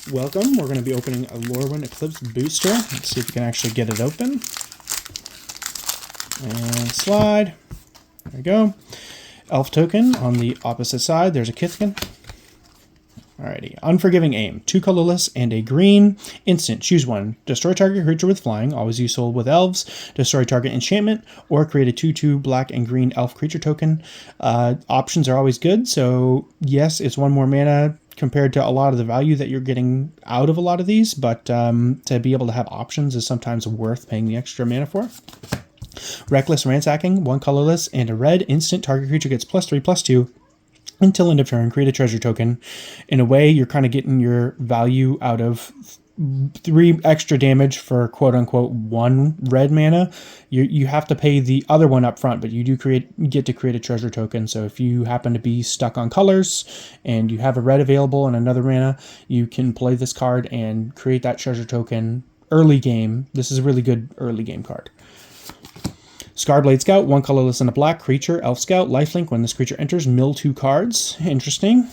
Welcome. We're going to be opening a Lorwyn Eclipsed booster. Let's see if we can actually get it open. And slide. There we go. Elf token on the opposite side. There's a Kithkin. Alrighty. Unforgiving Aim. 2 colorless and a green. Instant. Choose one. Destroy target creature with flying. Always useful with elves. Destroy target enchantment. Or create a 2/2 black and green elf creature token. Options are always good. So yes, it's 1 more mana compared to a lot of the value that you're getting out of a lot of these. But to be able to have options is sometimes worth paying the extra mana for. Reckless Ransacking. 1 colorless and a red. Instant. Target creature gets +3/+2. Until end of turn, create a treasure token. In a way, you're kind of getting your value out of 3 extra damage for quote-unquote 1 red mana. You have to pay the other one up front, but you do get to create a treasure token. So if you happen to be stuck on colors and you have a red available and another mana, you can play this card and create that treasure token early game. This is a really good early game card. Scarblade Scout, 1 colorless and a black creature, Elf Scout, lifelink. When this creature enters, mill 2 cards. Interesting.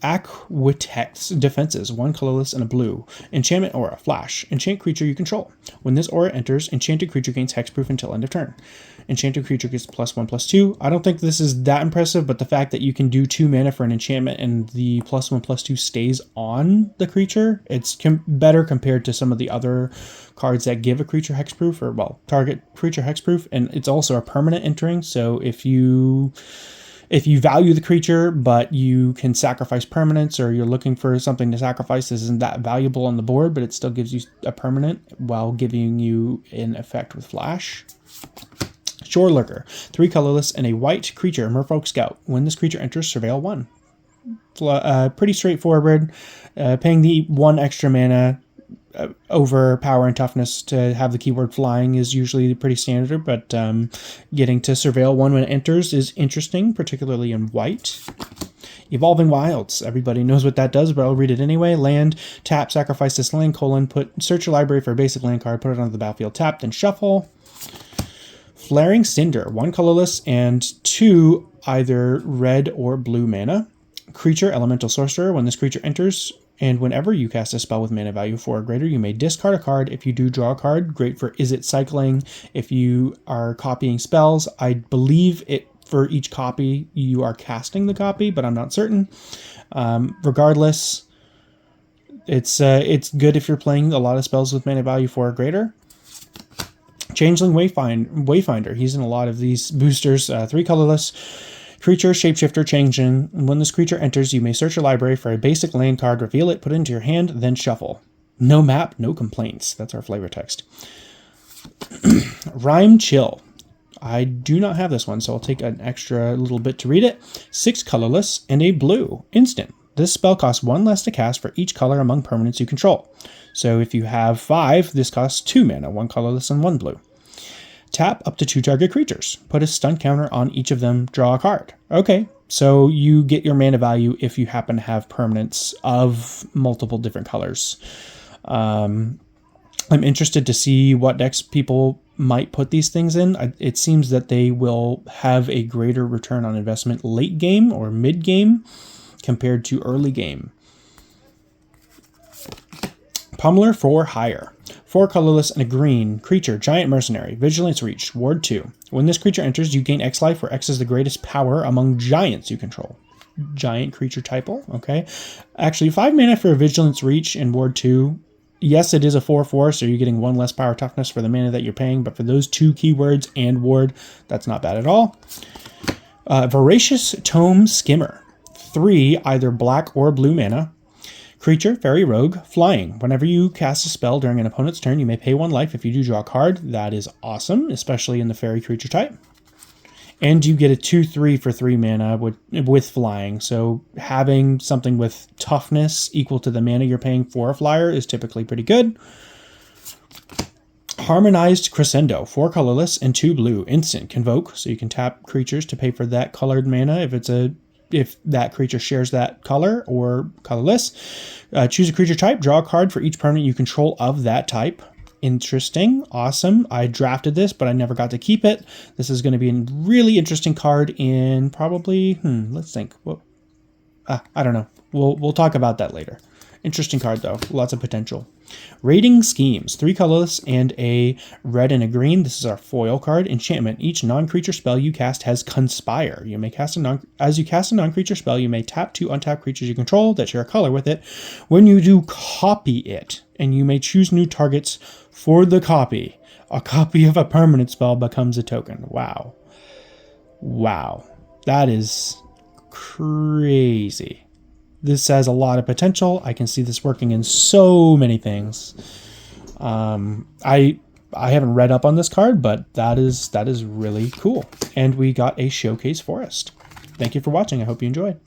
Aquatex Defenses, 1 colorless and a blue. Enchantment Aura, Flash. Enchant creature you control. When this aura enters, enchanted creature gains hexproof until end of turn. Enchanted creature gets +1/+2. I don't think this is that impressive, but the fact that you can do 2 mana for an enchantment and the +1/+2 stays on the creature, it's better compared to some of the other cards that give a creature hexproof, or well, target creature hexproof, and it's also a permanent entering. So if you value the creature, but you can sacrifice permanents, or you're looking for something to sacrifice, this isn't that valuable on the board, but it still gives you a permanent while giving you an effect with Flash. Shore Lurker, 3 colorless and a white creature, Merfolk Scout. When this creature enters, surveil 1. Pretty straightforward. Paying the 1 extra mana over power and toughness to have the keyword flying is usually pretty standard, but getting to surveil 1 when it enters is interesting, particularly in white. Evolving Wilds. Everybody knows what that does, but I'll read it anyway. Land, tap, sacrifice this land, search your library for a basic land card, put it onto the battlefield, tap, then shuffle. Flaring Cinder, 1 colorless and 2 either red or blue mana. Creature, Elemental Sorcerer. When this creature enters, and whenever you cast a spell with mana value 4 or greater, you may discard a card. If you do, draw a card. Great for Is It cycling. If you are copying spells, I believe it for each copy you are casting the copy, but I'm not certain. Regardless, it's good if you're playing a lot of spells with mana value 4 or greater. Changeling Wayfinder. He's in a lot of these boosters. 3 colorless. Creature, Shapeshifter, Changeling. When this creature enters, you may search your library for a basic land card, reveal it, put it into your hand, then shuffle. No map, no complaints. That's our flavor text. Rhyme Chill. I do not have this one, so I'll take an extra little bit to read it. 6 colorless and a blue. Instant. This spell costs 1 less to cast for each color among permanents you control. So if you have 5, this costs 2 mana, 1 colorless and 1 blue. Tap up to 2 target creatures. Put a stun counter on each of them. Draw a card. Okay, so you get your mana value if you happen to have permanents of multiple different colors. I'm interested to see what decks people might put these things in. It seems that they will have a greater return on investment late game or mid game compared to early game. Pummeler for Hire. 4 colorless and a green. Creature, Giant Mercenary. Vigilance Reach. Ward 2. When this creature enters, you gain X life, where X is the greatest power among giants you control. Giant creature typo. Okay. Actually, 5 mana for a Vigilance Reach in Ward 2. Yes, it is a 4/4, so you're getting 1 less power toughness for the mana that you're paying, but for those 2 keywords and Ward, that's not bad at all. Voracious Tome Skimmer. 3 either black or blue mana. Creature, Fairy Rogue, Flying. Whenever you cast a spell during an opponent's turn, you may pay 1 life. If you do, draw a card. That is awesome, especially in the Fairy creature type. And you get a 2/3 for 3 mana with Flying. So having something with toughness equal to the mana you're paying for a flyer is typically pretty good. Harmonized Crescendo. 4 colorless and 2 blue. Instant. Convoke. So you can tap creatures to pay for that colored mana if that creature shares that color or colorless. Choose a creature type. Draw a card for each permanent you control of that type. Interesting. Awesome. I drafted this, but I never got to keep it. This is going to be a really interesting card in probably, let's think. I don't know. We'll talk about that later. Interesting card, though. Lots of potential. Raiding Schemes. 3 colorless and a red and a green. This is our foil card. Enchantment. Each non-creature spell you cast has Conspire. You may cast as you cast a non-creature spell, you may tap 2 untapped creatures you control that share a color with it. When you do, copy it, and you may choose new targets for the copy. A copy of a permanent spell becomes a token. Wow. Wow. That is crazy. This has a lot of potential. I can see this working in so many things. I haven't read up on this card, but that is really cool. And we got a Showcase Forest. Thank you for watching. I hope you enjoyed.